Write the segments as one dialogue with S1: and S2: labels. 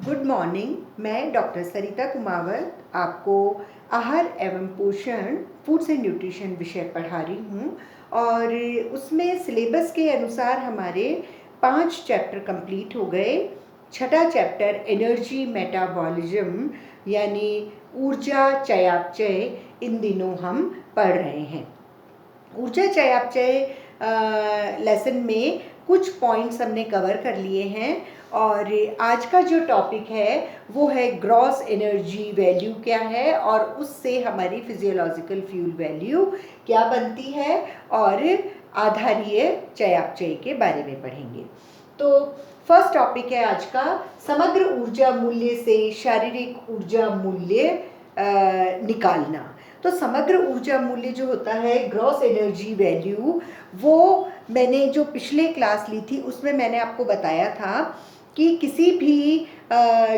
S1: Good morning. मैं doctor सरिता कुमावत आपको आहार एवं पोषण फूड्स एंड न्यूट्रिशन विषय पढ़ा रही हूँ और उसमें सिलेबस के अनुसार हमारे 5 चैप्टर कंप्लीट हो गए। छठा चैप्टर एनर्जी मेटाबॉलिज्म यानी ऊर्जा चयापचय इन दिनों हम पढ़ रहे हैं। ऊर्जा चयापचय लेसन में कुछ पॉइंट्स हमने कवर कर लिए हैं और आज का जो टॉपिक है वो है ग्रॉस एनर्जी वैल्यू क्या है और उससे हमारी फिजियोलॉजिकल फ्यूल वैल्यू क्या बनती है और आधारीय चयापचय के बारे में पढ़ेंगे। तो फर्स्ट टॉपिक है आज का समग्र ऊर्जा मूल्य से शारीरिक ऊर्जा मूल्य निकालना। तो समग्र ऊर्जा मूल्य जो होता है ग्रॉस एनर्जी वैल्यू, वो मैंने जो पिछले क्लास ली थी उसमें मैंने आपको बताया था कि किसी भी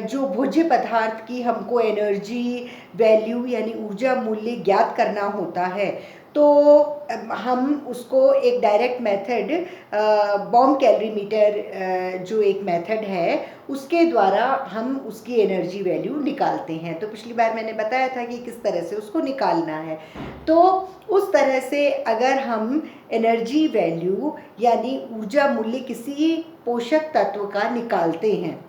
S1: जो भोज्य पदार्थ की हमको एनर्जी वैल्यू यानी ऊर्जा मूल्य ज्ञात करना होता है तो हम उसको एक direct method bomb calorimeter जो एक मेथड है उसके द्वारा हम उसकी एनर्जी वैल्यू निकालते हैं। तो पिछली बार मैंने बताया था कि किस तरह से उसको निकालना है। तो उस तरह से अगर हम एनर्जी वैल्यू यानी ऊर्जा मूल्य किसी पोषक तत्व का निकालते हैं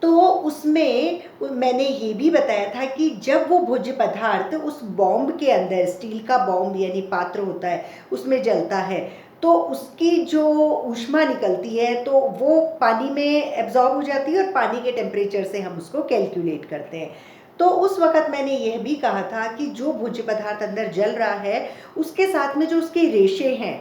S1: तो उसमें मैंने ये भी बताया था कि जब वो भोज्य पदार्थ उस बॉम्ब के अंदर, स्टील का बॉम्ब यानी पात्र होता है, उसमें जलता है तो उसकी जो ऊष्मा निकलती है तो वो पानी में एब्जॉर्ब हो जाती है और पानी के टेम्परेचर से हम उसको कैलकुलेट करते हैं। तो उस वक़्त मैंने यह भी कहा था कि जो भोज्य पदार्थ अंदर जल रहा है उसके साथ में जो उसके रेशे हैं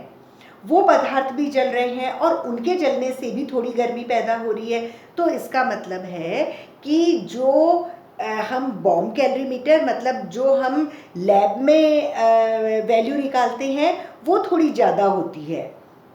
S1: वो पदार्थ भी जल रहे हैं और उनके जलने से भी थोड़ी गर्मी पैदा हो रही है। तो इसका मतलब है कि जो हम बॉम्ब कैलोरी मीटर मतलब जो हम लैब में वैल्यू निकालते हैं वो थोड़ी ज़्यादा होती है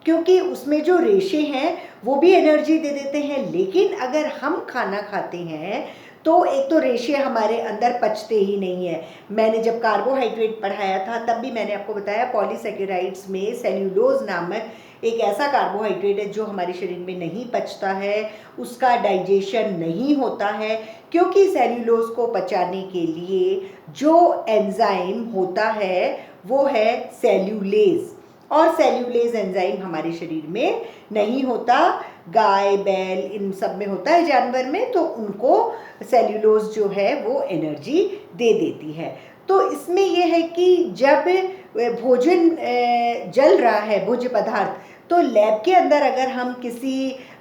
S1: क्योंकि उसमें जो रेशे हैं वो भी एनर्जी दे देते हैं। लेकिन अगर हम खाना खाते हैं तो एक तो रेशे हमारे अंदर पचते ही नहीं है। मैंने जब कार्बोहाइड्रेट पढ़ाया था तब भी मैंने आपको बताया पॉलीसेकेराइड्स में सेल्यूलोज नामक एक ऐसा कार्बोहाइड्रेट है जो हमारे शरीर में नहीं पचता है, उसका डाइजेशन नहीं होता है क्योंकि सेल्यूलोज को पचाने के लिए जो एंजाइम होता है वो है सेल्यूलेज और सेल्यूलेज एंजाइम हमारे शरीर में नहीं होता। गाय बैल इन सब में होता है जानवर में, तो उनको सेल्यूलोज जो है वो एनर्जी दे देती है। तो इसमें यह है कि जब भोजन जल रहा है भोज्य पदार्थ तो लैब के अंदर अगर हम किसी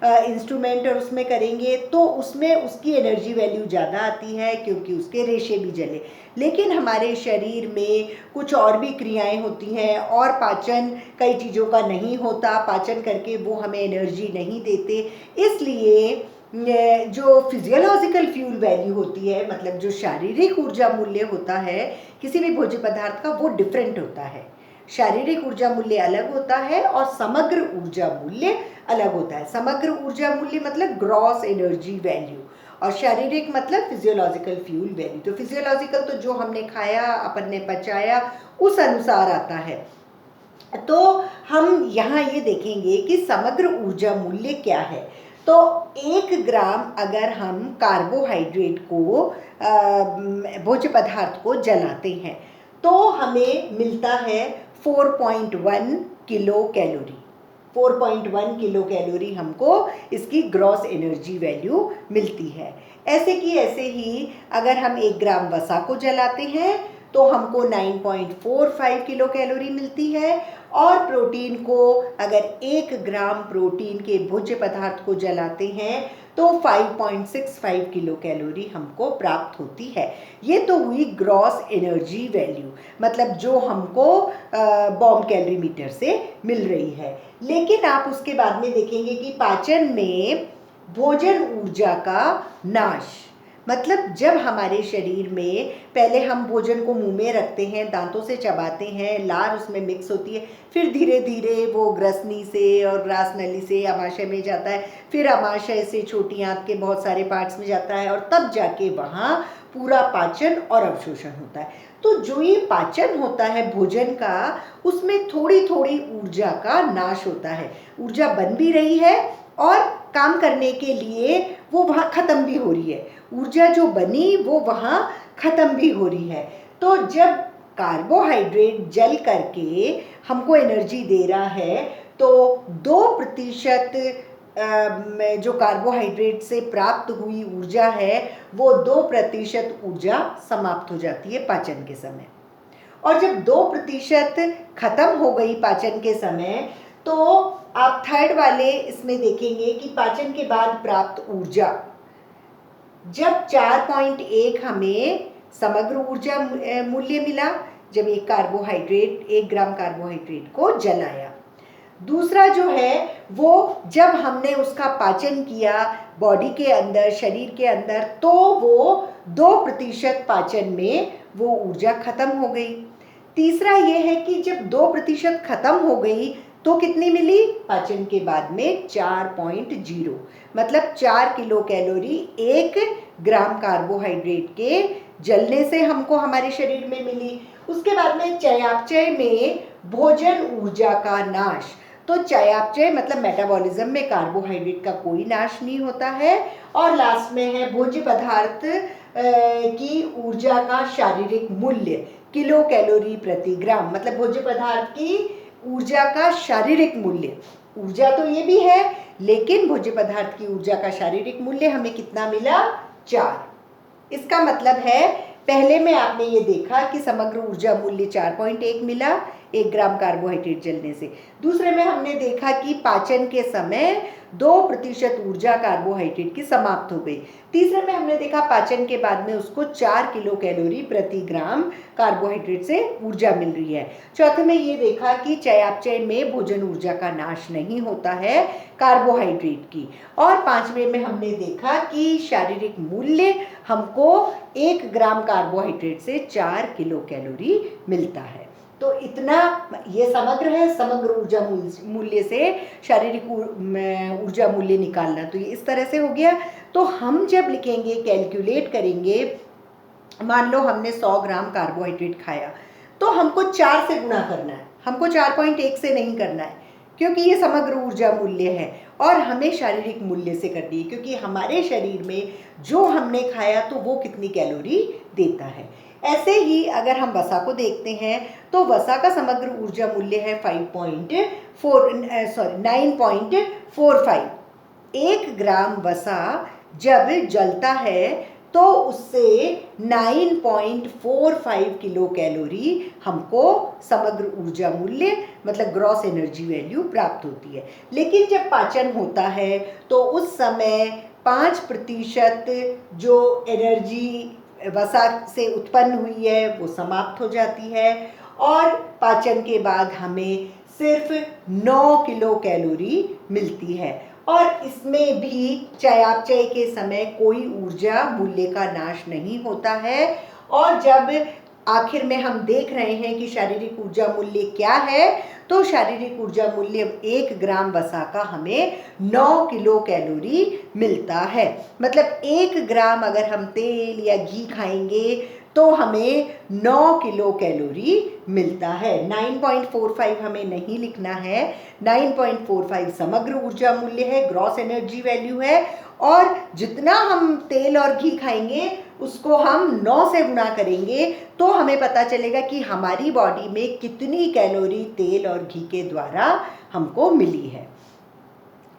S1: इंस्ट्रूमेंट और उसमें करेंगे तो उसमें उसकी एनर्जी वैल्यू ज़्यादा आती है क्योंकि उसके रेशे भी जले। लेकिन हमारे शरीर में कुछ और भी क्रियाएं होती हैं और पाचन कई चीज़ों का नहीं होता, पाचन करके वो हमें एनर्जी नहीं देते। इसलिए जो फिजियोलॉजिकल फ्यूल वैल्यू होती है मतलब जो शारीरिक ऊर्जा मूल्य होता है किसी भी भोज्य पदार्थ का वो डिफरेंट होता है। शारीरिक ऊर्जा मूल्य अलग होता है और समग्र ऊर्जा मूल्य अलग होता है। समग्र ऊर्जा मूल्य मतलब ग्रॉस एनर्जी वैल्यू और शारीरिक मतलब फिजियोलॉजिकल फ्यूल वैल्यू। तो फिजियोलॉजिकल तो जो हमने खाया अपन ने पचाया उस अनुसार आता है। तो हम यहाँ ये देखेंगे कि समग्र ऊर्जा मूल्य क्या है। तो 1 ग्राम अगर हम कार्बोहाइड्रेट को भोज्य पदार्थ को जलाते हैं तो हमें मिलता है 4.1 किलो कैलोरी। 4.1 किलो कैलोरी हमको इसकी ग्रॉस एनर्जी वैल्यू मिलती है। ऐसे कि ऐसे ही अगर हम 1 ग्राम वसा को जलाते हैं तो हमको 9.45 किलो कैलोरी मिलती है और प्रोटीन को अगर 1 ग्राम प्रोटीन के भोज्य पदार्थ को जलाते हैं तो 5.65 किलो कैलोरी हमको प्राप्त होती है। ये तो हुई ग्रॉस एनर्जी वैल्यू मतलब जो हमको बॉम्ब कैलोरी मीटर से मिल रही है। लेकिन आप उसके बाद में देखेंगे कि पाचन में भोजन ऊर्जा का नाश मतलब जब हमारे शरीर में पहले हम भोजन को मुंह में रखते हैं, दांतों से चबाते हैं, लार उसमें मिक्स होती है, फिर धीरे धीरे वो ग्रसनी से और ग्रास नली से आमाशय में जाता है, फिर आमाशय से छोटी आंत के बहुत सारे पार्ट्स में जाता है और तब जाके वहाँ पूरा पाचन और अवशोषण होता है। तो जो ये पाचन होता है भोजन का उसमें थोड़ी थोड़ी ऊर्जा का नाश होता है। ऊर्जा बन भी रही है और काम करने के लिए वो वहाँ ख़त्म भी हो रही है, ऊर्जा जो बनी वो वहाँ ख़त्म भी हो रही है। तो जब कार्बोहाइड्रेट जल करके हमको एनर्जी दे रहा है तो 2% जो कार्बोहाइड्रेट से प्राप्त हुई ऊर्जा है वो 2% ऊर्जा समाप्त हो जाती है पाचन के समय। और जब 2% खत्म हो गई पाचन के समय तो आप थर्ड वाले इसमें देखेंगे कि पाचन के बाद प्राप्त ऊर्जा, जब 4.1 हमें समग्र ऊर्जा मूल्य मिला जब एक ग्राम कार्बोहाइड्रेट को जलाया। दूसरा जो है वो जब हमने उसका पाचन किया बॉडी के अंदर, शरीर के अंदर, तो वो 2% पाचन में वो ऊर्जा खत्म हो गई। तीसरा ये है कि जब 2% खत्म हो गई तो कितनी मिली पाचन के बाद में 4.0, मतलब 4 किलो कैलोरी 1 ग्राम कार्बोहाइड्रेट के जलने से हमको हमारे शरीर में मिली। उसके बाद में चयापचय में भोजन ऊर्जा का नाश, तो चयापचय मतलब मेटाबॉलिज्म में कार्बोहाइड्रेट का कोई नाश नहीं होता है। और लास्ट में है भोज्य पदार्थ की ऊर्जा का शारीरिक मूल्य किलो कैलोरी प्रति ग्राम, मतलब भोज्य पदार्थ की ऊर्जा का शारीरिक मूल्य, ऊर्जा तो ये भी है लेकिन भोज्य पदार्थ की ऊर्जा का शारीरिक मूल्य हमें कितना मिला 4। इसका मतलब है पहले में आपने ये देखा कि समग्र ऊर्जा मूल्य 4.1 मिला 1 ग्राम कार्बोहाइड्रेट जलने से। दूसरे में हमने देखा कि पाचन के समय 2% ऊर्जा कार्बोहाइड्रेट की समाप्त हो गई। तीसरे में हमने देखा पाचन के बाद में उसको 4 किलो कैलोरी प्रति ग्राम कार्बोहाइड्रेट से ऊर्जा मिल रही है। चौथे में ये देखा कि चयापचय में भोजन ऊर्जा का नाश नहीं होता है कार्बोहाइड्रेट की। और पांचवें में हमने देखा कि शारीरिक मूल्य हमको 1 ग्राम कार्बोहाइड्रेट से 4 किलो कैलोरी मिलता है। तो इतना ये समग्र है, समग्र ऊर्जा मूल्य से शारीरिक ऊर्जा मूल्य निकालना, तो ये इस तरह से हो गया। तो हम जब लिखेंगे, कैलकुलेट करेंगे, मान लो हमने 100 ग्राम कार्बोहाइड्रेट खाया तो हमको 4 से गुणा करना है, हमको 4.1 से नहीं करना है क्योंकि ये समग्र ऊर्जा मूल्य है और हमें शारीरिक मूल्य से करनी है क्योंकि हमारे शरीर में जो हमने खाया तो वो कितनी कैलोरी देता है। ऐसे ही अगर हम वसा को देखते हैं तो वसा का समग्र ऊर्जा मूल्य है 9.45। 1 ग्राम वसा जब जलता है तो उससे 9.45 किलो कैलोरी हमको समग्र ऊर्जा मूल्य मतलब ग्रॉस एनर्जी वैल्यू प्राप्त होती है। लेकिन जब पाचन होता है तो उस समय 5% जो एनर्जी वसा से उत्पन्न हुई है वो समाप्त हो जाती है और पाचन के बाद हमें सिर्फ 9 किलो कैलोरी मिलती है। और इसमें भी चयापचय के समय कोई ऊर्जा मूल्य का नाश नहीं होता है। और जब आखिर में हम देख रहे हैं कि शारीरिक ऊर्जा मूल्य क्या है, तो शारीरिक ऊर्जा मूल्य 1 ग्राम वसा का हमें 9 किलो कैलोरी मिलता है। मतलब 1 ग्राम अगर हम तेल या घी खाएंगे तो हमें 9 किलो कैलोरी मिलता है। 9.45 हमें नहीं लिखना है, 9.45 समग्र ऊर्जा मूल्य है, ग्रॉस एनर्जी वैल्यू है। और जितना हम तेल और घी खाएंगे उसको हम 9 से गुणा करेंगे तो हमें पता चलेगा कि हमारी बॉडी में कितनी कैलोरी तेल और घी के द्वारा हमको मिली है।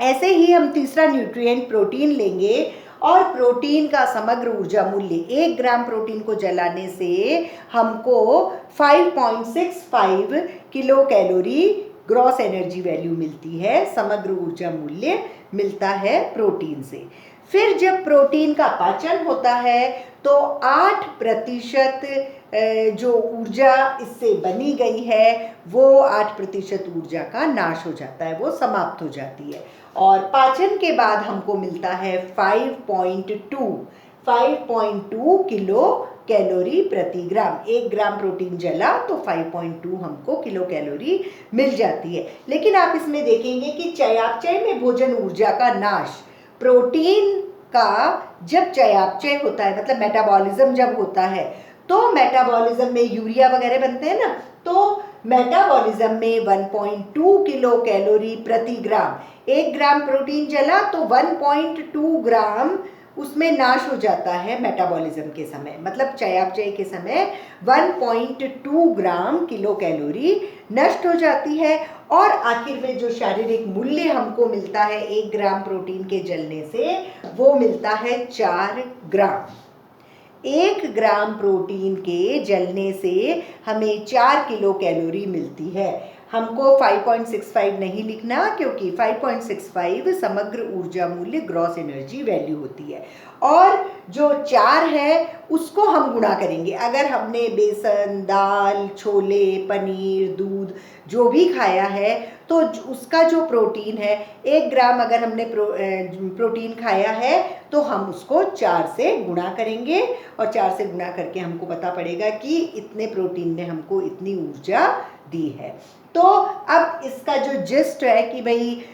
S1: ऐसे ही हम तीसरा न्यूट्रिएंट प्रोटीन लेंगे और प्रोटीन का समग्र ऊर्जा मूल्य 1 ग्राम प्रोटीन को जलाने से हमको 5.65 kilo calorie gross energy value मिलती है, समग्र ऊर्जा मूल्य मिलता है प्रोटीन से। फिर जब प्रोटीन का पाचन होता है तो 8% जो ऊर्जा इससे बनी गई है वो 8% ऊर्जा का नाश हो जाता है, वो समाप्त हो जाती है। और पाचन के बाद हमको मिलता है 5.2 किलो कैलोरी प्रति ग्राम। 1 ग्राम प्रोटीन जला तो 5.2 हमको किलो कैलोरी मिल जाती है। लेकिन आप इसमें देखेंगे कि चयापचय में भोजन ऊर्जा का नाश, प्रोटीन का जब चयापचय होता है मतलब मेटाबॉलिज्म जब होता है तो मेटाबॉलिज्म में यूरिया वगैरह बनते हैं ना, तो मेटाबॉलिज्म में 1.2 किलो कैलोरी प्रति ग्राम 1 ग्राम प्रोटीन जला तो 1.2 ग्राम उसमें नाश हो जाता है मेटाबॉलिज्म के समय, मतलब चयापचय के समय 1.2 ग्राम किलो कैलोरी नष्ट हो जाती है। और आखिर में जो शारीरिक मूल्य हमको मिलता है 1 ग्राम प्रोटीन के जलने से, वो मिलता है 4 ग्राम। 1 ग्राम प्रोटीन के जलने से हमें 4 किलो कैलोरी मिलती है। हमको 5.65 नहीं लिखना, क्योंकि 5.65 समग्र ऊर्जा मूल्य ग्रॉस एनर्जी वैल्यू होती है, और जो 4 है उसको हम गुणा करेंगे। अगर हमने बेसन, दाल, छोले, पनीर, दूध जो भी खाया है, तो उसका जो प्रोटीन है, 1 ग्राम अगर हमने प्रोटीन खाया है तो हम उसको 4 से गुणा करेंगे, और 4 से गुणा करके हमको पता पड़ेगा कि इतने प्रोटीन ने हमको इतनी ऊर्जा दी है। तो अब इसका जो जिस्ट है कि भाई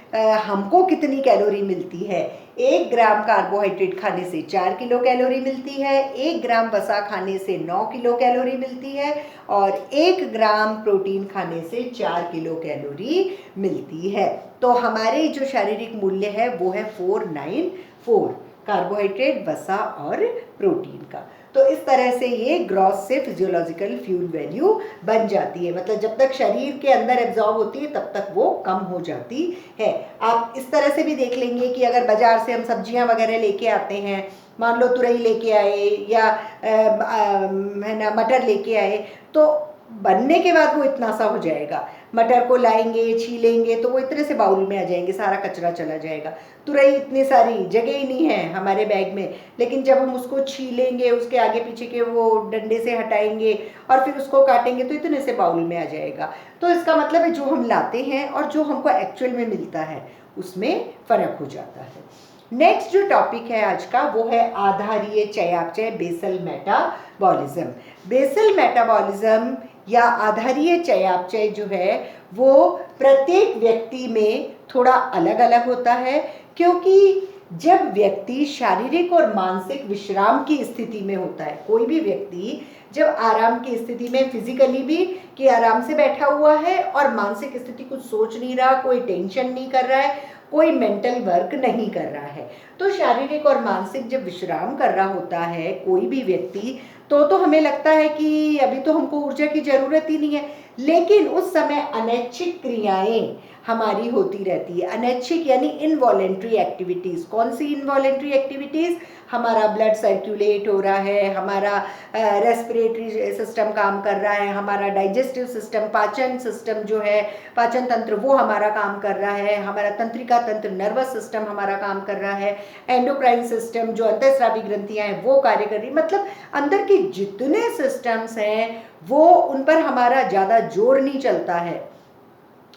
S1: हमको कितनी कैलोरी मिलती है। 1 ग्राम कार्बोहाइड्रेट खाने से 4 किलो कैलोरी मिलती है, 1 ग्राम वसा खाने से 9 किलो कैलोरी मिलती है, और 1 ग्राम प्रोटीन खाने से 4 किलो कैलोरी मिलती है। तो हमारे जो शारीरिक मूल्य है वो है 494, कार्बोहाइड्रेट, वसा और प्रोटीन का। तो इस तरह से ये ग्रॉस से फिजियोलॉजिकल फ्यूल वैल्यू बन जाती है, मतलब जब तक शरीर के अंदर एब्जॉर्ब होती है तब तक वो कम हो जाती है। आप इस तरह से भी देख लेंगे कि अगर बाजार से हम सब्जियां वगैरह लेके आते हैं, मान लो तुरई लेके आए या है ना मटर लेके आए, तो बनने के बाद वो इतना सा हो जाएगा। मटर को लाएंगे, छीलेंगे तो वो इतने से बाउल में आ जाएंगे, सारा कचरा चला जाएगा। तुरई इतनी सारी जगह ही नहीं है हमारे बैग में, लेकिन जब हम उसको छीलेंगे, उसके आगे पीछे के वो डंडे से हटाएंगे और फिर उसको काटेंगे तो इतने से बाउल में आ जाएगा। तो इसका मतलब है जो हम लाते हैं और जो हमको एक्चुअल में मिलता है उसमें फ़र्क हो जाता है। नेक्स्ट जो टॉपिक है आज का वो है आधारीय चयापचय, बेसल मेटाबॉलिज्म। बेसल मेटाबॉलिज्म या आधारीय चयापचय जो है वो प्रत्येक व्यक्ति में थोड़ा अलग अलग होता है, क्योंकि जब व्यक्ति शारीरिक और मानसिक विश्राम की स्थिति में होता है, कोई भी व्यक्ति जब आराम की स्थिति में फिजिकली भी कि आराम से बैठा हुआ है और मानसिक स्थिति कुछ सोच नहीं रहा, कोई टेंशन नहीं कर रहा है, कोई मेंटल वर्क नहीं कर रहा है, तो शारीरिक और मानसिक जब विश्राम कर रहा होता है कोई भी व्यक्ति, तो हमें लगता है कि अभी तो हमको ऊर्जा की जरूरत ही नहीं है। लेकिन उस समय अनैच्छिक क्रियाएं हमारी होती रहती है। अनैच्छिक यानी इनवॉलेंट्री एक्टिविटीज़। कौन सी इनवॉलेंट्री एक्टिविटीज़? हमारा ब्लड सर्कुलेट हो रहा है, हमारा रेस्पिरेटरी सिस्टम काम कर रहा है, हमारा डाइजेस्टिव सिस्टम, पाचन सिस्टम जो है, पाचन तंत्र वो हमारा काम कर रहा है, हमारा तंत्रिका तंत्र, नर्वस सिस्टम हमारा काम कर रहा है, एंडोक्राइन सिस्टम जो अंतःस्रावी ग्रंथियां हैं वो कार्य कर रही, मतलब अंदर के जितने सिस्टम्स हैं वो उन पर हमारा ज़्यादा जोर नहीं चलता है।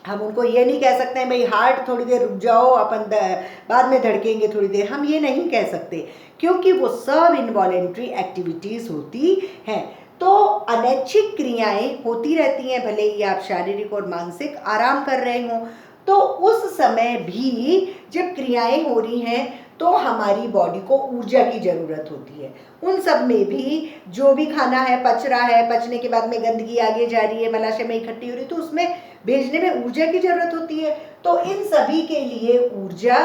S1: हम उनको ये नहीं कह सकते हैं भाई हार्ट थोड़ी देर रुक जाओ, अपन बाद में धड़केंगे थोड़ी देर, हम ये नहीं कह सकते, क्योंकि वो सब इनवॉलेंट्री एक्टिविटीज़ होती हैं। तो अनैच्छिक क्रियाएं होती रहती हैं, भले ही आप शारीरिक और मानसिक आराम कर रहे हों, तो उस समय भी जब क्रियाएं हो रही हैं तो हमारी बॉडी को ऊर्जा की ज़रूरत होती है। उन सब में भी जो भी खाना है पच रहा है, पचने के बाद में गंदगी आगे जा रही है, मलाशय में इकट्ठी हो रही है, तो उसमें भेजने में ऊर्जा की ज़रूरत होती है। तो इन सभी के लिए ऊर्जा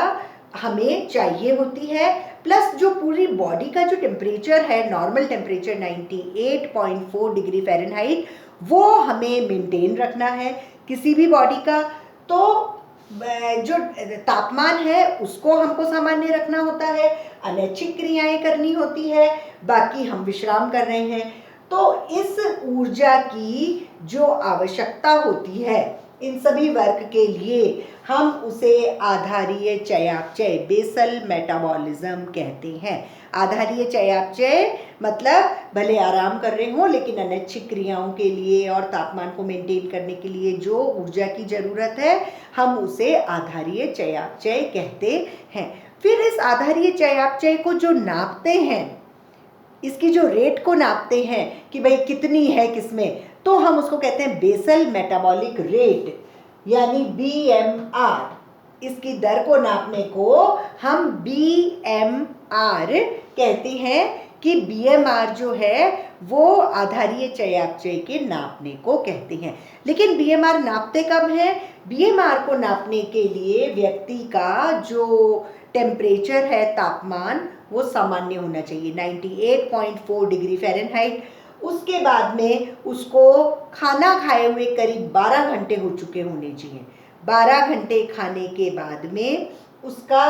S1: हमें चाहिए होती है। प्लस जो पूरी बॉडी का जो टेम्परेचर है, नॉर्मल टेम्परेचर 98.4 डिग्री फ़ारेनहाइट, वो हमें मेंटेन रखना है किसी भी बॉडी का। तो जो तापमान है उसको हमको सामान्य रखना होता है, अनैच्छिक क्रियाएं करनी होती है, बाकी हम विश्राम कर रहे हैं। तो इस ऊर्जा की जो आवश्यकता होती है इन सभी वर्क के लिए, हम उसे आधारीय चयापचय, बेसल मेटाबॉलिज्म कहते हैं। आधारीय चयापचय मतलब भले आराम कर रहे हो लेकिन अनैच्छिक क्रियाओं के लिए और तापमान को मेंटेन करने के लिए जो ऊर्जा की ज़रूरत है, हम उसे आधारीय चयापचय कहते हैं। फिर इस आधारीय चयापचय को जो नापते हैं, इसकी जो रेट को नापते हैं कि भाई कितनी है किसमें, तो हम उसको कहते हैं बेसल मेटाबॉलिक रेट, यानी BMR। इसकी दर को नापने को हम BMR कहते हैं। कि बीएमआर जो है वो आधारीय चयापचय के नापने को कहते हैं। लेकिन बीएमआर नापते कब है? बीएमआर को नापने के लिए व्यक्ति का जो टेम्परेचर है, तापमान, वो सामान्य होना चाहिए 98.4 डिग्री फ़ारेनहाइट। उसके बाद में उसको खाना खाए हुए करीब 12 घंटे हो चुके होने चाहिए। 12 घंटे खाने के बाद में उसका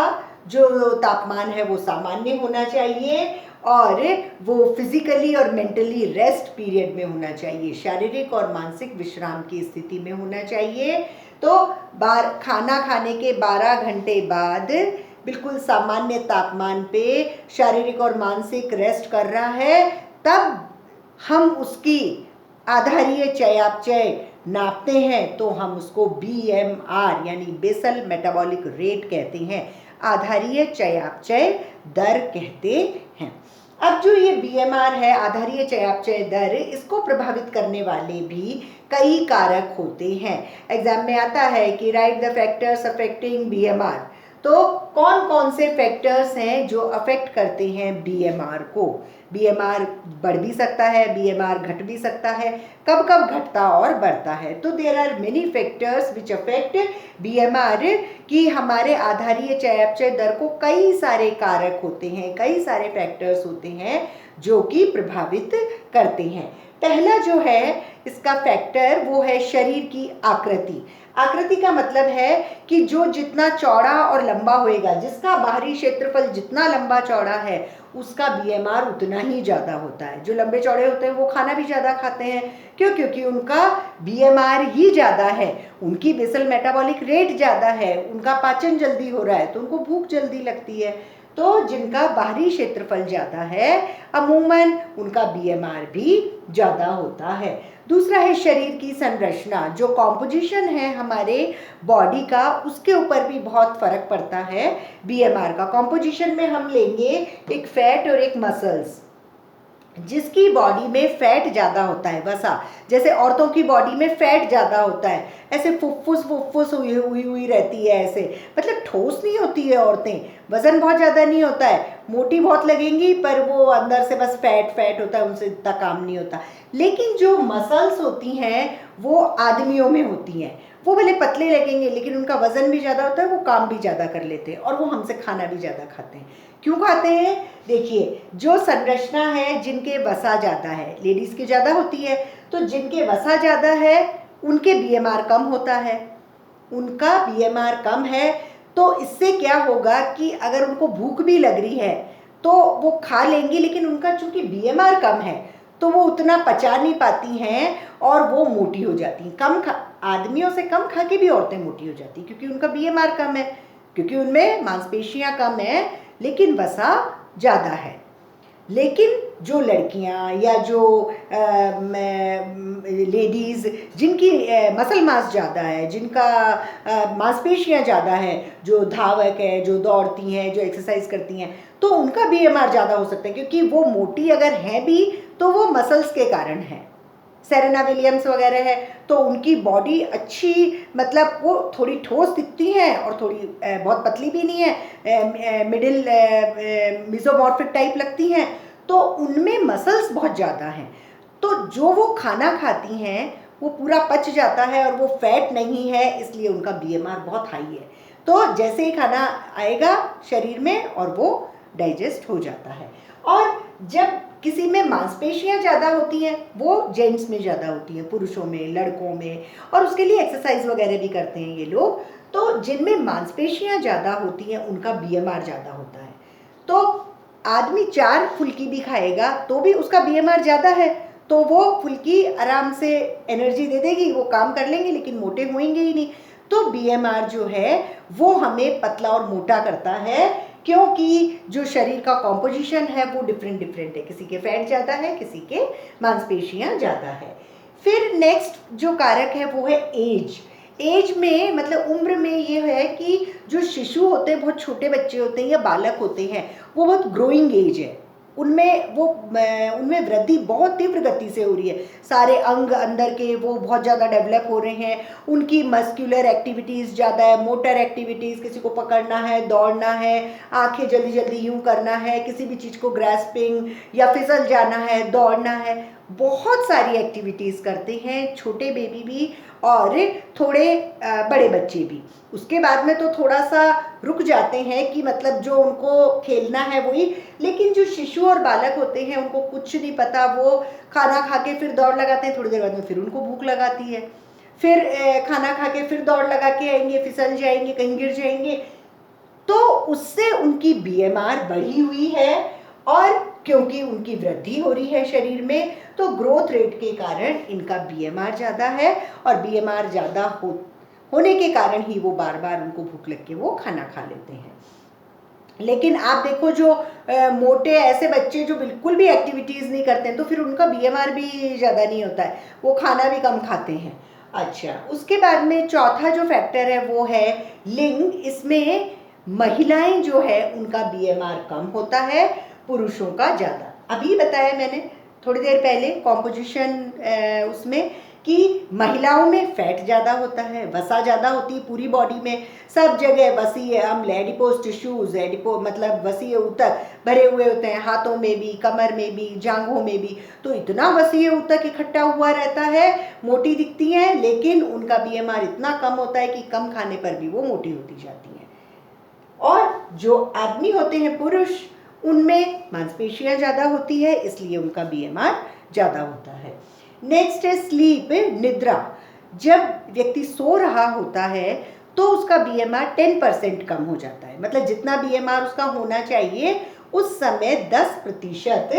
S1: जो तापमान है वो सामान्य होना चाहिए और वो फिजिकली और मेंटली रेस्ट पीरियड में होना चाहिए, शारीरिक और मानसिक विश्राम की स्थिति में होना चाहिए। तो खाना खाने के 12 घंटे बाद बिल्कुल सामान्य तापमान पे शारीरिक और मानसिक रेस्ट कर रहा है, तब हम उसकी आधारीय चयापचय नापते हैं, तो हम उसको BMR यानी बेसल मेटाबॉलिक रेट कहते हैं, आधारीय चयापचय दर कहते हैं। अब जो ये BMR है, आधारीय चयापचय दर, इसको प्रभावित करने वाले भी कई कारक होते हैं। एग्जाम में आता है कि right the factors affecting BMR। तो कौन कौन से फैक्टर्स हैं जो अफेक्ट करते हैं BMR को? BMR बढ़ भी सकता है, BMR घट भी सकता है, कब कब घटता और बढ़ता है। तो there are many factors which affect BMR, कि हमारे आधारीय चयापचय दर को कई सारे कारक होते हैं, कई सारे फैक्टर्स होते हैं जो कि प्रभावित करते हैं। पहला जो है इसका फैक्टर वो है शरीर की आकृति। आकृति का मतलब है कि जो जितना चौड़ा और लंबा होएगा, जिसका बाहरी क्षेत्रफल जितना लंबा चौड़ा है, उसका BMR उतना ही ज़्यादा होता है। जो लंबे चौड़े होते हैं वो खाना भी ज़्यादा खाते हैं। क्यों? क्योंकि उनका BMR ही ज़्यादा है, उनकी बेसल मेटाबॉलिक रेट ज़्यादा है, उनका पाचन जल्दी हो रहा है, तो उनको भूख जल्दी लगती है। तो जिनका बाहरी क्षेत्रफल ज़्यादा है, अमूमन उनका BMR भी ज़्यादा होता है। दूसरा है शरीर की संरचना, जो कॉम्पोजिशन है हमारे बॉडी का, उसके ऊपर भी बहुत फर्क पड़ता है BMR का। कॉम्पोजिशन में हम लेंगे एक फैट और एक मसल्स। जिसकी बॉडी में फैट ज़्यादा होता है, वसा, जैसे औरतों की बॉडी में फैट ज़्यादा होता है, ऐसे फुफ्फुस हुई रहती है, ऐसे मतलब ठोस नहीं होती है औरतें, वज़न बहुत ज़्यादा नहीं होता है, मोटी बहुत लगेंगी पर वो अंदर से बस फैट होता है, उनसे इतना काम नहीं होता। लेकिन जो मसल्स होती हैं वो आदमियों में होती हैं, वो भले पतले लगेंगे लेकिन उनका वज़न भी ज़्यादा होता है, वो काम भी ज़्यादा कर लेते हैं और वो हमसे खाना भी ज़्यादा खाते हैं। क्यों खाते हैं? देखिए, जो संरचना है, जिनके वसा ज़्यादा है, लेडीज़ की ज़्यादा होती है, तो जिनके वसा ज़्यादा है उनके BMR कम होता है। उनका BMR कम है तो इससे क्या होगा कि अगर उनको भूख भी लग रही है तो वो खा लेंगी, लेकिन उनका चूँकि BMR कम है तो वो उतना पचा नहीं पाती हैं और वो मोटी हो जाती हैं। आदमियों से कम खा के भी औरतें मोटी हो जाती हैं क्योंकि उनका BMR कम है, क्योंकि उनमें मांसपेशियां कम है लेकिन वसा ज़्यादा है। लेकिन जो लड़कियां या जो लेडीज़ जिनकी मसल मास ज़्यादा है, जिनका मांसपेशियां ज़्यादा है, जो धावक है, जो दौड़ती हैं, जो एक्सरसाइज करती हैं, तो उनका BMR ज़्यादा हो सकता है, क्योंकि वो मोटी अगर हैं भी तो वो मसल्स के कारण है। सेरेना विलियम्स वगैरह है तो उनकी बॉडी अच्छी, मतलब वो थोड़ी ठोस दिखती हैं और थोड़ी बहुत पतली भी नहीं है, मिडिल मिजोमॉर्फिक टाइप लगती हैं, तो उनमें मसल्स बहुत ज़्यादा हैं। तो जो वो खाना खाती हैं वो पूरा पच जाता है और वो फैट नहीं है, इसलिए उनका BMR बहुत हाई है। तो जैसे ही खाना आएगा शरीर में और वो डाइजेस्ट हो जाता है। और जब किसी में मांसपेशियां ज़्यादा होती हैं, वो जेंट्स में ज़्यादा होती हैं, पुरुषों में, लड़कों में, और उसके लिए एक्सरसाइज वगैरह भी करते हैं ये लोग। तो जिनमें मांसपेशियां ज़्यादा होती हैं उनका BMR ज़्यादा होता है। तो आदमी 4 फुल्की भी खाएगा तो भी उसका BMR ज़्यादा है, तो वो फुल्की आराम से एनर्जी दे देगी, वो काम कर लेंगे, लेकिन मोटे होंगे ही नहीं। तो BMR जो है वो हमें पतला और मोटा करता है, क्योंकि जो शरीर का कॉम्पोजिशन है वो डिफरेंट है, किसी के फैट ज़्यादा है, किसी के मांसपेशियां ज़्यादा है। फिर नेक्स्ट जो कारक है वो है एज में, मतलब उम्र में ये है कि जो शिशु होते हैं, बहुत छोटे बच्चे होते हैं या बालक होते हैं, वो बहुत ग्रोइंग एज है, उनमें वृद्धि बहुत तीव्र गति से हो रही है। सारे अंग अंदर के वो बहुत ज़्यादा डेवलप हो रहे हैं, उनकी मस्कुलर एक्टिविटीज़ ज़्यादा है, मोटर एक्टिविटीज़, किसी को पकड़ना है, दौड़ना है, आंखें जल्दी जल्दी यूँ करना है, किसी भी चीज़ को ग्रैस्पिंग या फिसल जाना है, दौड़ना है, बहुत सारी एक्टिविटीज़ करते हैं छोटे बेबी भी और थोड़े बड़े बच्चे भी। उसके बाद में तो थोड़ा सा रुक जाते हैं कि मतलब जो उनको खेलना है वही, लेकिन जो शिशु और बालक होते हैं उनको कुछ नहीं पता, वो खाना खा के फिर दौड़ लगाते हैं, थोड़ी देर बाद में फिर उनको भूख लगाती है, फिर खाना खा के फिर दौड़ लगा के आएंगे, फिसल जाएंगे, कहीं गिर जाएंगे, तो उससे उनकी बीएमआर बढ़ी हुई है। और क्योंकि उनकी वृद्धि हो रही है शरीर में, तो ग्रोथ रेट के कारण इनका बीएमआर ज़्यादा है, और बीएमआर ज़्यादा होने के कारण ही वो बार बार उनको भूख लग के वो खाना खा लेते हैं। लेकिन आप देखो जो मोटे ऐसे बच्चे जो बिल्कुल भी एक्टिविटीज़ नहीं करते हैं, तो फिर उनका बीएमआर भी ज़्यादा नहीं होता है, वो खाना भी कम खाते हैं। अच्छा, उसके बाद में चौथा जो फैक्टर है वो है लिंग। इसमें महिलाएं जो है उनका बीएमआर कम होता है, पुरुषों का ज़्यादा। अभी बताया मैंने थोड़ी देर पहले कॉम्पोजिशन उसमें कि महिलाओं में फैट ज़्यादा होता है, वसा ज़्यादा होती है पूरी बॉडी में, सब जगह वसीय अम्ल, एडिपोज टिश्यूज, मतलब वसीय ऊतक भरे हुए होते हैं, हाथों में भी, कमर में भी, जांघों में भी। तो इतना वसीय ऊतक इकट्ठा हुआ रहता है, मोटी दिखती हैं, लेकिन उनका बीएमआर इतना कम होता है कि कम खाने पर भी वो मोटी होती जाती हैं। और जो आदमी होते हैं पुरुष, उनमें मांसपेशियां ज़्यादा होती है, इसलिए उनका बीएमआर ज़्यादा होता है। नेक्स्ट है स्लीप, निद्रा। जब व्यक्ति सो रहा होता है तो उसका बीएमआर 10% कम हो जाता है, मतलब जितना बीएमआर उसका होना चाहिए उस समय 10%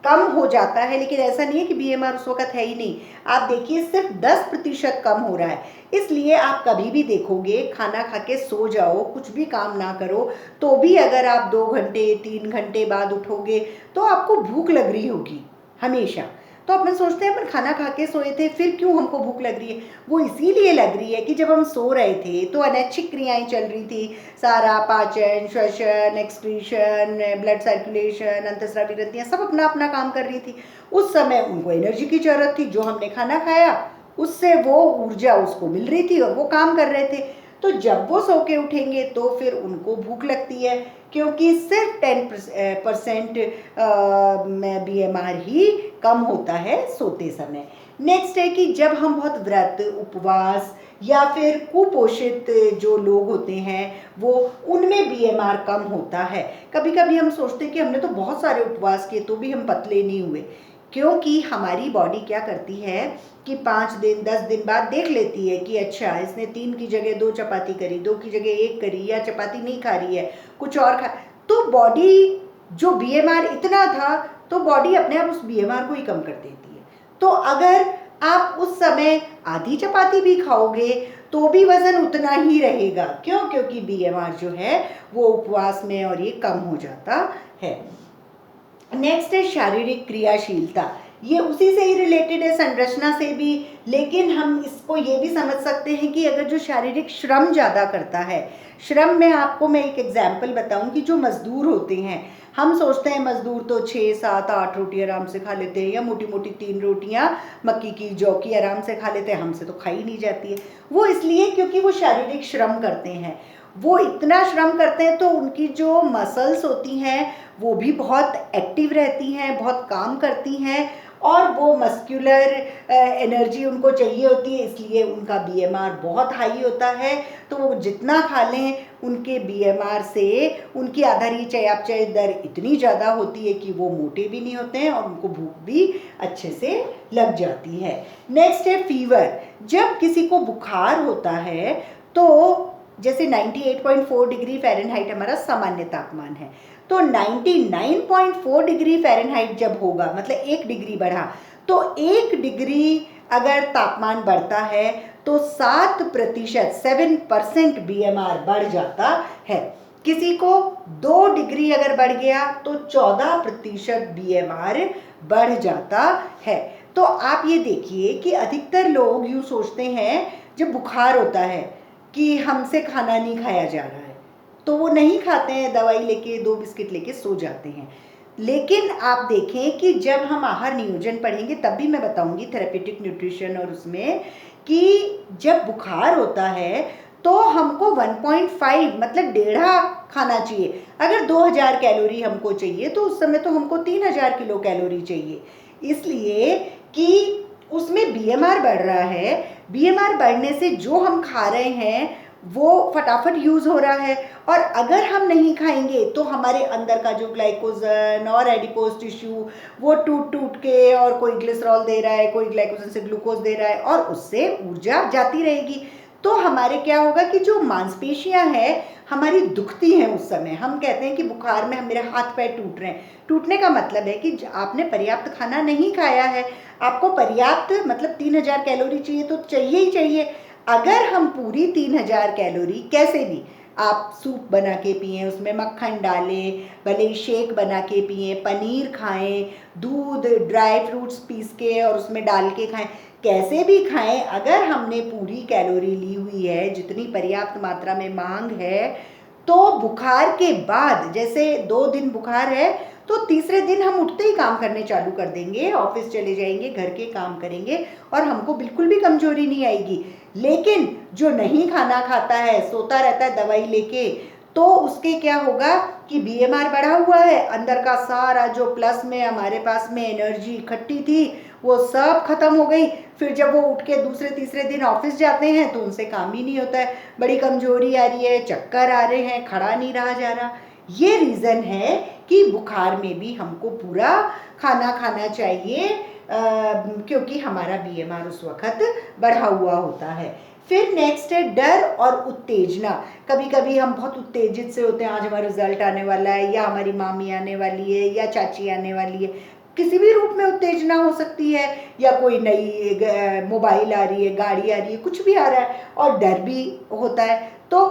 S1: कम हो जाता है। लेकिन ऐसा नहीं है कि बीएमआर उस वक्त है ही नहीं, आप देखिए सिर्फ 10% कम हो रहा है। इसलिए आप कभी भी देखोगे खाना खा के सो जाओ, कुछ भी काम ना करो, तो भी अगर आप 2 घंटे 3 घंटे बाद उठोगे तो आपको भूख लग रही होगी हमेशा। तो अपन सोचते हैं अपन खाना खा के सोए थे, फिर क्यों हमको भूख लग रही है? वो इसीलिए लग रही है कि जब हम सो रहे थे तो अनैच्छिक क्रियाएं चल रही थी, सारा पाचन, श्वसन, एक्सक्रीशन, ब्लड सर्कुलेशन, अंतस्रावी ग्रंथियां सब अपना अपना काम कर रही थी। उस समय उनको एनर्जी की जरूरत थी, जो हमने खाना खाया उससे वो ऊर्जा उसको मिल रही थी और वो काम कर रहे थे। तो जब वो सो के उठेंगे तो फिर उनको भूख लगती है, क्योंकि सिर्फ 10% बीएमआर ही कम होता है सोते समय। नेक्स्ट है कि जब हम बहुत व्रत, उपवास या फिर कुपोषित जो लोग होते हैं वो, उनमें बीएमआर कम होता है। कभी कभी हम सोचते हैं कि हमने तो बहुत सारे उपवास किए तो भी हम पतले नहीं हुए, क्योंकि हमारी बॉडी क्या करती है कि 5 दिन 10 दिन बाद देख लेती है कि अच्छा इसने 3 की जगह 2 चपाती करी, 2 की जगह 1 करी, या चपाती नहीं खा रही है, कुछ और खा, तो बॉडी जो बीएमआर इतना था तो बॉडी अपने आप उस बीएमआर को ही कम कर देती है। तो अगर आप उस समय आधी चपाती भी खाओगे तो भी वजन उतना ही रहेगा। क्यों? क्योंकि बीएमआर जो है वो उपवास में और ये कम हो जाता है। नेक्स्ट है शारीरिक क्रियाशीलता। ये उसी से ही रिलेटेड है, संरचना से भी, लेकिन हम इसको ये भी समझ सकते हैं कि अगर जो शारीरिक श्रम ज़्यादा करता है, श्रम में आपको मैं एक एग्जाम्पल बताऊं कि जो मजदूर होते हैं, हम सोचते हैं मजदूर तो 6, 7, 8 रोटी आराम से खा लेते हैं, या मोटी मोटी 3 रोटियां मक्की की, जौ की आराम से खा लेते हैं, हमसे तो खाई नहीं जाती है। वो इसलिए क्योंकि वो शारीरिक श्रम करते हैं, वो इतना श्रम करते हैं तो उनकी जो मसल्स होती हैं वो भी बहुत एक्टिव रहती हैं, बहुत काम करती हैं, और वो मस्कुलर एनर्जी उनको चाहिए होती है, इसलिए उनका बीएमआर बहुत हाई होता है। तो वो जितना खा लें उनके बीएमआर से उनकी आधारीय चयापचय दर इतनी ज़्यादा होती है कि वो मोटे भी नहीं होते हैं और उनको भूख भी अच्छे से लग जाती है। नेक्स्ट है फीवर। जब किसी को बुखार होता है तो जैसे 98.4 डिग्री फ़ारेनहाइट हमारा सामान्य तापमान है, तो 99.4 डिग्री फ़ारेनहाइट जब होगा, मतलब 1 डिग्री बढ़ा, तो 1 डिग्री अगर तापमान बढ़ता है तो 7% बीएमआर बढ़ जाता है। किसी को 2 डिग्री अगर बढ़ गया तो 14% बीएमआर बढ़ जाता है। तो आप ये देखिए कि अधिकतर लोग यूँ सोचते हैं जब बुखार होता है कि हमसे खाना नहीं खाया जा रहा है, तो वो नहीं खाते हैं, दवाई लेके 2 बिस्किट लेके सो जाते हैं। लेकिन आप देखें कि जब हम आहार नियोजन पढ़ेंगे तब भी मैं बताऊंगी थेरेपेटिक न्यूट्रिशन और उसमें, कि जब बुखार होता है तो हमको 1.5 मतलब 1.5 खाना चाहिए। अगर 2000 कैलोरी हमको चाहिए तो उस समय तो हमको 3000 किलो कैलोरी चाहिए, इसलिए कि उसमें बीएमआर बढ़ रहा है। बीएमआर बढ़ने से जो हम खा रहे हैं वो फटाफट यूज़ हो रहा है, और अगर हम नहीं खाएंगे तो हमारे अंदर का जो ग्लाइकोजन और एडिपोज टिश्यू वो टूट टूट के, और कोई ग्लिसरॉल दे रहा है, कोई ग्लाइकोजन से ग्लूकोज दे रहा है, और उससे ऊर्जा जाती रहेगी। तो हमारे क्या होगा कि जो मांसपेशियां हैं हमारी दुखती हैं उस समय। हम कहते हैं कि बुखार में मेरे हाथ पैर टूट रहे हैं। टूटने का मतलब है कि आपने पर्याप्त खाना नहीं खाया है। आपको पर्याप्त मतलब 3000 कैलोरी चाहिए तो चाहिए ही चाहिए। अगर हम पूरी 3000 कैलोरी कैसे भी, आप सूप बना के पिएं, उसमें मक्खन डालें, भले शेक बना के पिएं, पनीर खाएं, दूध ड्राई फ्रूट्स पीस के और उसमें डाल के खाएं, कैसे भी खाएं, अगर हमने पूरी कैलोरी ली हुई है, जितनी पर्याप्त मात्रा में मांग है, तो बुखार के बाद जैसे 2 दिन बुखार है तो तीसरे दिन हम उठते ही काम करने चालू कर देंगे, ऑफिस चले जाएंगे, घर के काम करेंगे, और हमको बिल्कुल भी कमजोरी नहीं आएगी। लेकिन जो नहीं खाना खाता है, सोता रहता है दवाई लेके, तो उसके क्या होगा कि बीएमआर बढ़ा हुआ है, अंदर का सारा जो प्लस में हमारे पास में एनर्जी इकट्ठी थी वो सब खत्म हो गई। फिर जब वो उठ के दूसरे तीसरे दिन ऑफिस जाते हैं तो उनसे काम ही नहीं होता है, बड़ी कमजोरी आ रही है, चक्कर आ रहे हैं, खड़ा नहीं रहा जा रहा। ये रीज़न है कि बुखार में भी हमको पूरा खाना खाना चाहिए, क्योंकि हमारा बीएमआर उस वक्त बढ़ा हुआ होता है। फिर नेक्स्ट है डर और उत्तेजना। कभी कभी हम बहुत उत्तेजित से होते हैं, आज हमारा रिजल्ट आने वाला है, या हमारी मामी आने वाली है, या चाची आने वाली है, किसी भी रूप में उत्तेजना हो सकती है, या कोई नई मोबाइल आ रही है, गाड़ी आ रही है, कुछ भी आ रहा है, और डर भी होता है। तो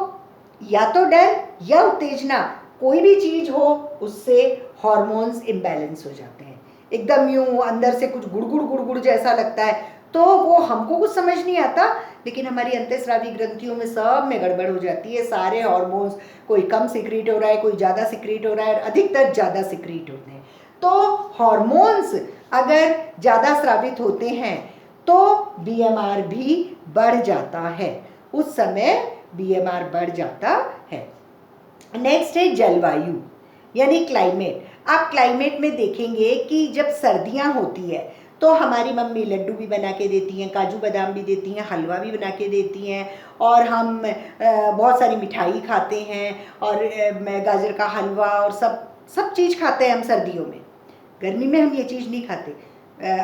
S1: या तो डर या उत्तेजना, कोई भी चीज हो, उससे हार्मोन्स इम्बैलेंस हो जाते हैं, एकदम यूं अंदर से कुछ गुड़गुड़ गुड़गुड़ जैसा लगता है। तो वो हमको कुछ समझ नहीं आता, लेकिन हमारी अंतःस्रावी ग्रंथियों में सब में गड़बड़ हो जाती है, सारे हार्मोन्स, कोई कम सिक्रीट हो रहा है, कोई ज़्यादा सिक्रीट हो रहा है, अधिकतर ज़्यादा सिक्रीट होते हैं। तो हार्मोन्स अगर ज़्यादा स्रावित होते हैं तो बीएमआर भी बढ़ जाता है, उस समय बीएमआर बढ़ जाता है। नेक्स्ट है जलवायु यानी क्लाइमेट। आप क्लाइमेट में देखेंगे कि जब सर्दियां होती है तो हमारी मम्मी लड्डू भी बना के देती हैं, काजू बादाम भी देती हैं, हलवा भी बना के देती हैं, और हम बहुत सारी मिठाई खाते हैं, और गाजर का हलवा और सब सब चीज़ खाते हैं हम सर्दियों में। गर्मी में हम ये चीज़ नहीं खाते।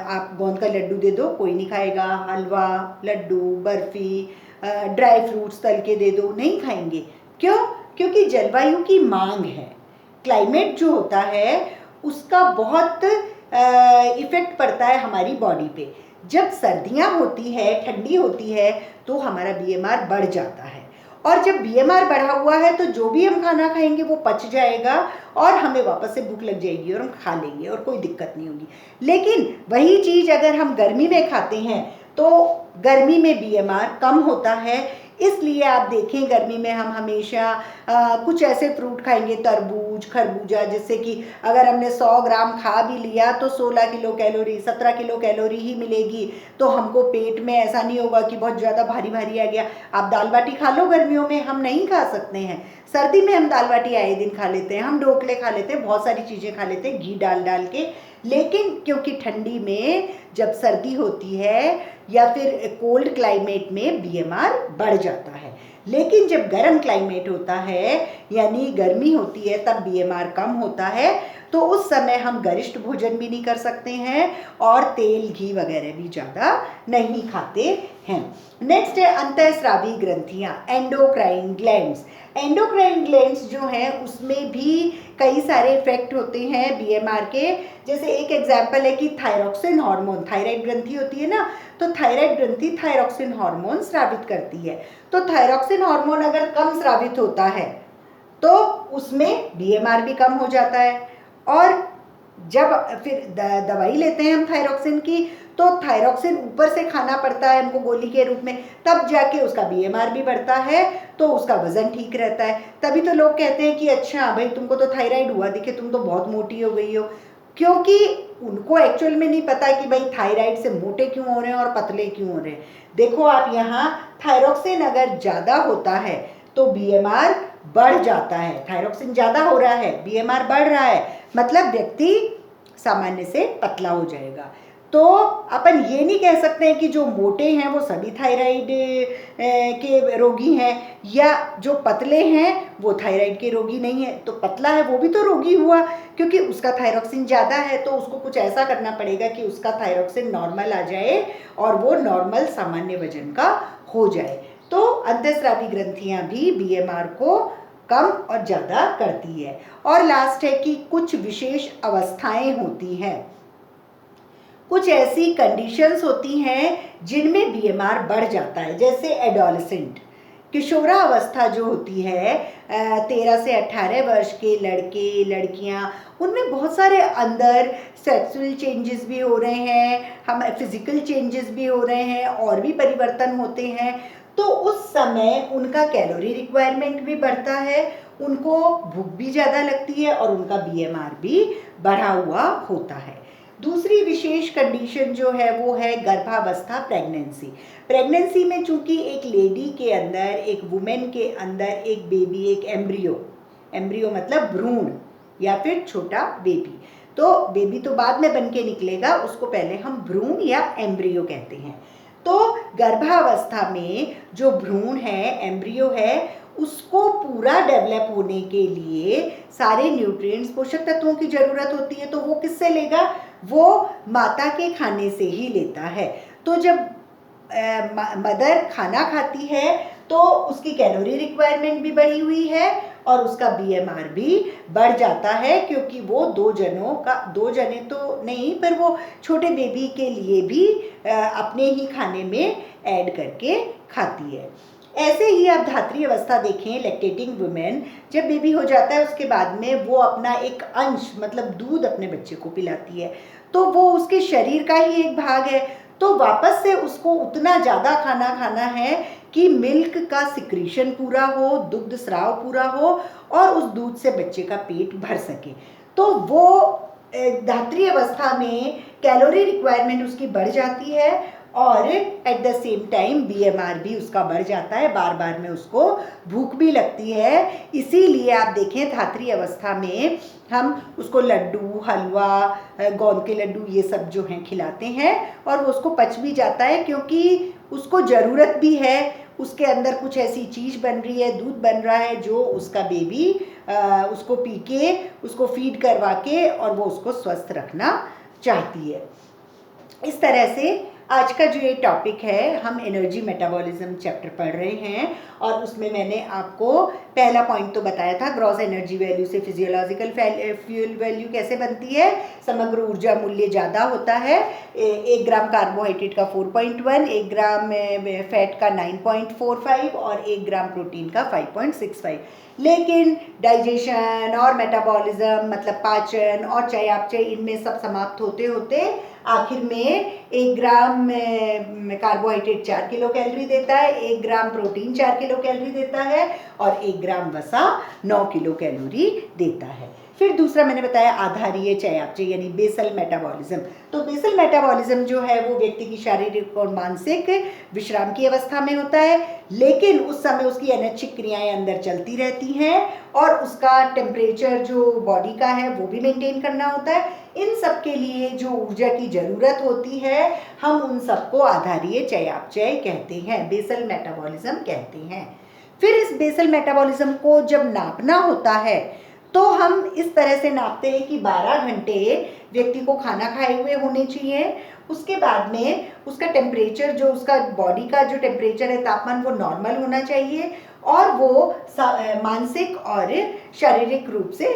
S1: आप गोंद का लड्डू दे दो, कोई नहीं खाएगा, हलवा, लड्डू, बर्फ़ी, ड्राई फ्रूट्स तल के दे दो, नहीं खाएंगे। क्यों? क्योंकि जलवायु की मांग है। क्लाइमेट जो होता है उसका बहुत इफ़ेक्ट पड़ता है हमारी बॉडी पे। जब सर्दियाँ होती है, ठंडी होती है, तो हमारा बीएमआर बढ़ जाता है, और जब बीएमआर बढ़ा हुआ है तो जो भी हम खाना खाएंगे वो पच जाएगा, और हमें वापस से भूख लग जाएगी और हम खा लेंगे और कोई दिक्कत नहीं होगी। लेकिन वही चीज़ अगर हम गर्मी में खाते हैं तो गर्मी में बीएमआर कम होता है। इसलिए आप देखें गर्मी में हम हमेशा कुछ ऐसे फ्रूट खाएंगे, तरबूज, खरबूजा, जिससे कि अगर हमने 100 ग्राम खा भी लिया तो 16 किलो कैलोरी, 17 किलो कैलोरी ही मिलेगी, तो हमको पेट में ऐसा नहीं होगा कि बहुत ज़्यादा भारी भारी आ गया। आप दाल बाटी खा लो, गर्मियों में हम नहीं खा सकते हैं, सर्दी में हम दाल बाटी आए दिन खा लेते हैं, हम ढोकले खा लेते हैं, बहुत सारी चीज़ें खा लेते हैं घी डाल डाल के। लेकिन क्योंकि ठंडी में जब सर्दी होती है या फिर कोल्ड क्लाइमेट में बीएमआर बढ़ जाता है, लेकिन जब गर्म क्लाइमेट होता है यानी गर्मी होती है तब बीएमआर कम होता है। तो उस समय हम गरिष्ठ भोजन भी नहीं कर सकते हैं और तेल घी वगैरह भी ज़्यादा नहीं खाते हैं। नेक्स्ट है अंतःस्रावी ग्रंथियाँ, एंडोक्राइन ग्लैंड्स। एंडोक्राइन ग्लैंड्स जो हैं उसमें भी कई सारे इफेक्ट होते हैं बीएमआर के। जैसे एक एग्जाम्पल है कि थायरॉक्सिन हार्मोन, थायराइड ग्रंथि होती है ना, तो थायराइड ग्रंथि थायरॉक्सिन हार्मोन स्रावित करती है। तो थायरॉक्सिन हार्मोन अगर कम स्रावित होता है तो उसमें बीएमआर भी कम हो जाता है। और जब फिर दवाई लेते हैं हम थायरॉक्सिन की, तो थायरॉक्सिन ऊपर से खाना पड़ता है हमको गोली के रूप में, तब जाके उसका बीएमआर भी बढ़ता है, तो उसका वजन ठीक रहता है। तभी तो लोग कहते हैं कि अच्छा भाई तुमको तो थायराइड हुआ दिखे, तुम तो बहुत मोटी हो गई हो, क्योंकि उनको एक्चुअल में नहीं पता कि भाई थायराइड से मोटे क्यों हो रहे हैं और पतले क्यों हो रहे हैं। देखो आप यहाँ थायरॉक्सिन अगर ज़्यादा होता है तो बीएमआर बढ़ जाता है, थायरॉक्सिन ज़्यादा हो रहा है, बीएमआर बढ़ रहा है, मतलब व्यक्ति सामान्य से पतला हो जाएगा। तो अपन ये नहीं कह सकते हैं कि जो मोटे हैं वो सभी थायराइड के रोगी हैं, या जो पतले हैं वो थायराइड के रोगी नहीं है। तो पतला है वो भी तो रोगी हुआ, क्योंकि उसका थायरॉक्सिन ज़्यादा है, तो उसको कुछ ऐसा करना पड़ेगा कि उसका थायरॉक्सिन नॉर्मल आ जाए और वो नॉर्मल सामान्य वजन का हो जाए। तो अंतःस्रावी ग्रंथियाँ भी बीएमआर को कम और ज़्यादा करती है। और लास्ट है कि कुछ विशेष अवस्थाएं होती हैं, कुछ ऐसी कंडीशंस होती हैं जिनमें बीएमआर बढ़ जाता है, जैसे एडोलेसेंट, किशोरावस्था जो होती है, 13 से 18 वर्ष के लड़के लड़कियां, उनमें बहुत सारे अंदर सेक्सुअल चेंजेस भी हो रहे हैं, हम फिजिकल चेंजेस भी हो रहे हैं, और भी परिवर्तन होते हैं। तो उस समय उनका कैलोरी रिक्वायरमेंट भी बढ़ता है, उनको भूख भी ज़्यादा लगती है और उनका बीएमआर भी बढ़ा हुआ होता है। दूसरी विशेष कंडीशन जो है वो है गर्भावस्था, प्रेगनेंसी। प्रेगनेंसी में चूंकि एक लेडी के अंदर, एक वुमेन के अंदर एक बेबी, एक एम्ब्रियो, एम्ब्रियो मतलब भ्रूण या फिर छोटा बेबी, तो बेबी तो बाद में बन के निकलेगा, उसको पहले हम भ्रूण या एम्ब्रियो कहते हैं। तो गर्भावस्था में जो भ्रूण है, एम्ब्रियो है, उसको पूरा डेवलप होने के लिए सारे न्यूट्रिएंट्स, पोषक तत्वों की ज़रूरत होती है, तो वो किससे लेगा? वो माता के खाने से ही लेता है। तो जब मदर खाना खाती है तो उसकी कैलोरी रिक्वायरमेंट भी बढ़ी हुई है और उसका बीएमआर भी बढ़ जाता है, क्योंकि वो दो जने तो नहीं, पर वो छोटे बेबी के लिए भी अपने ही खाने में ऐड करके खाती है। ऐसे ही आप धात्री अवस्था देखें, लैक्टेटिंग वुमेन, जब बेबी हो जाता है उसके बाद में वो अपना एक अंश मतलब दूध अपने बच्चे को पिलाती है, तो वो उसके शरीर का ही एक भाग है, तो वापस से उसको उतना ज़्यादा खाना खाना है कि मिल्क का सिक्रीशन पूरा हो, दुग्ध स्राव पूरा हो और उस दूध से बच्चे का पेट भर सके। तो वो धात्री अवस्था में कैलोरी रिक्वायरमेंट उसकी बढ़ जाती है और at the same time BMR भी उसका बढ़ जाता है, बार बार में उसको भूख भी लगती है। इसीलिए आप देखें धात्री अवस्था में हम उसको लड्डू, हलवा, गोंद के लड्डू, ये सब जो हैं खिलाते हैं और वो उसको पच भी जाता है, क्योंकि उसको ज़रूरत भी है, उसके अंदर कुछ ऐसी चीज़ बन रही है, दूध बन रहा है जो उसका बेबी उसको पी के, उसको फीड करवा के और वो उसको स्वस्थ रखना चाहती है। इस तरह से आज का जो ये टॉपिक है, हम एनर्जी मेटाबॉलिज्म चैप्टर पढ़ रहे हैं और उसमें मैंने आपको पहला पॉइंट तो बताया था, ग्रॉस एनर्जी वैल्यू से फिजियोलॉजिकल फ्यूल वैल्यू कैसे बनती है। समग्र ऊर्जा मूल्य ज़्यादा होता है, 1 ग्राम कार्बोहाइड्रेट का 4.1, 1 ग्राम फैट का 9.45 और 1 ग्राम प्रोटीन का 5.65। लेकिन डाइजेशन और मेटाबॉलिज्म मतलब पाचन और चयापचय, इनमें सब समाप्त होते होते आखिर में 1 ग्राम कार्बोहाइड्रेट 4 किलो कैलोरी देता है, 1 ग्राम प्रोटीन 4 किलो कैलोरी देता है और 1 ग्राम वसा 9 किलो कैलोरी देता है। फिर दूसरा मैंने बताया आधारीय चयापचय यानी बेसल मेटाबॉलिज्म। तो बेसल मेटाबॉलिज्म जो है वो व्यक्ति की शारीरिक और मानसिक विश्राम की अवस्था में होता है, लेकिन उस समय उसकी अनैच्छिक क्रियाएं अंदर चलती रहती हैं और उसका टेम्परेचर जो बॉडी का है वो भी मेंटेन करना होता है। इन सब के लिए जो ऊर्जा की ज़रूरत होती है, हम उन सबको आधारीय चयापचय कहते हैं, बेसल मेटाबॉलिज्म कहते हैं। फिर इस बेसल मेटाबॉलिज्म को जब नापना होता है तो हम इस तरह से नापते हैं कि 12 घंटे व्यक्ति को खाना खाए हुए होने चाहिए, उसके बाद में उसका टेम्परेचर, जो उसका बॉडी का जो टेम्परेचर है, तापमान, वो नॉर्मल होना चाहिए और वो मानसिक और शारीरिक रूप से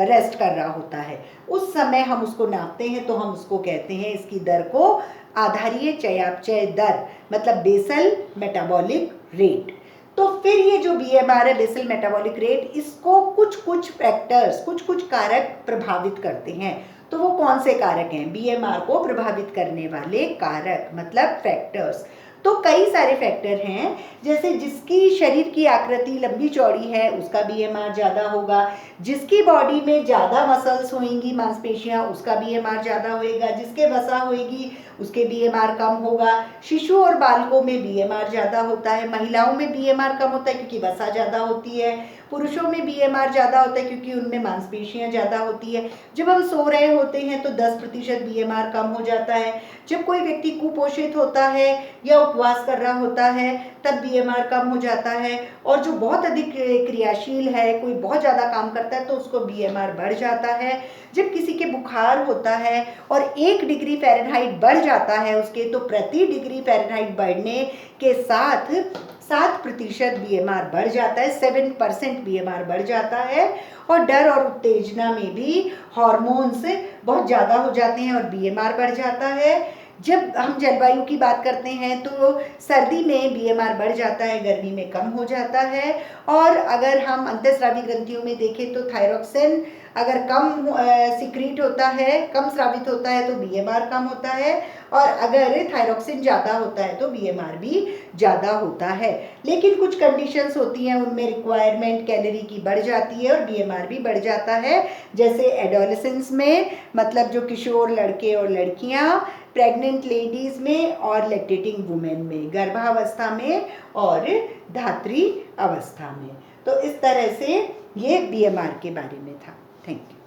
S1: रेस्ट कर रहा होता है। उस समय हम उसको नापते हैं तो हम उसको कहते हैं, इसकी दर को आधारीय चयापचय दर मतलब बेसल मेटाबॉलिक रेट। तो फिर ये जो BMR है, बेसल मेटाबॉलिक रेट, इसको कुछ कुछ फैक्टर्स, कुछ कुछ कारक प्रभावित करते हैं। तो वो कौन से कारक हैं? BMR को प्रभावित करने वाले कारक मतलब फैक्टर्स। तो कई सारे फैक्टर हैं, जैसे जिसकी शरीर की आकृति लंबी चौड़ी है उसका BMR ज़्यादा होगा, जिसकी बॉडी में ज़्यादा मसल्स होंगी, मांसपेशियां, उसका BMR ज़्यादा होएगा, जिसके वसा होएगी उसके BMR कम होगा। शिशु और बालकों में BMR ज़्यादा होता है, महिलाओं में BMR कम होता है क्योंकि वसा ज़्यादा होती है, पुरुषों में BMR ज़्यादा होता है क्योंकि उनमें मांसपेशियां ज़्यादा होती है। जब हम सो रहे होते हैं तो 10% BMR कम हो जाता है। जब कोई व्यक्ति कुपोषित होता है या उपवास कर रहा होता है तब BMR कम हो जाता है। और जो बहुत अधिक क्रियाशील है, कोई बहुत ज़्यादा काम करता है तो उसको BMR बढ़ जाता है। जब किसी के बुखार होता है और 1 डिग्री फ़ारेनहाइट बढ़ जाता है उसके, तो प्रति डिग्री फ़ारेनहाइट बढ़ने के साथ 7% BMR बढ़ जाता है, 7% BMR बढ़ जाता है। और डर और उत्तेजना में भी हार्मोन्स बहुत ज़्यादा हो जाते हैं और BMR बढ़ जाता है। जब हम जलवायु की बात करते हैं तो सर्दी में BMR बढ़ जाता है, गर्मी में कम हो जाता है। और अगर हम अंतःस्रावी ग्रंथियों में देखें तो थायरॉक्सिन अगर कम सिक्रीट होता है, कम स्रावित होता है तो BMR कम होता है, और अगर थायरॉक्सिन ज़्यादा होता है तो BMR भी ज़्यादा होता है। लेकिन कुछ कंडीशंस होती हैं, उनमें रिक्वायरमेंट कैलोरी की बढ़ जाती है और BMR भी बढ़ जाता है, जैसे एडोलेसेंस में, मतलब जो किशोर लड़के और लड़कियां, प्रेग्नेंट लेडीज़ में और लैक्टेटिंग वुमेन में, गर्भावस्था में और धात्री अवस्था में। तो इस तरह से ये BMR के बारे में था। Thank you.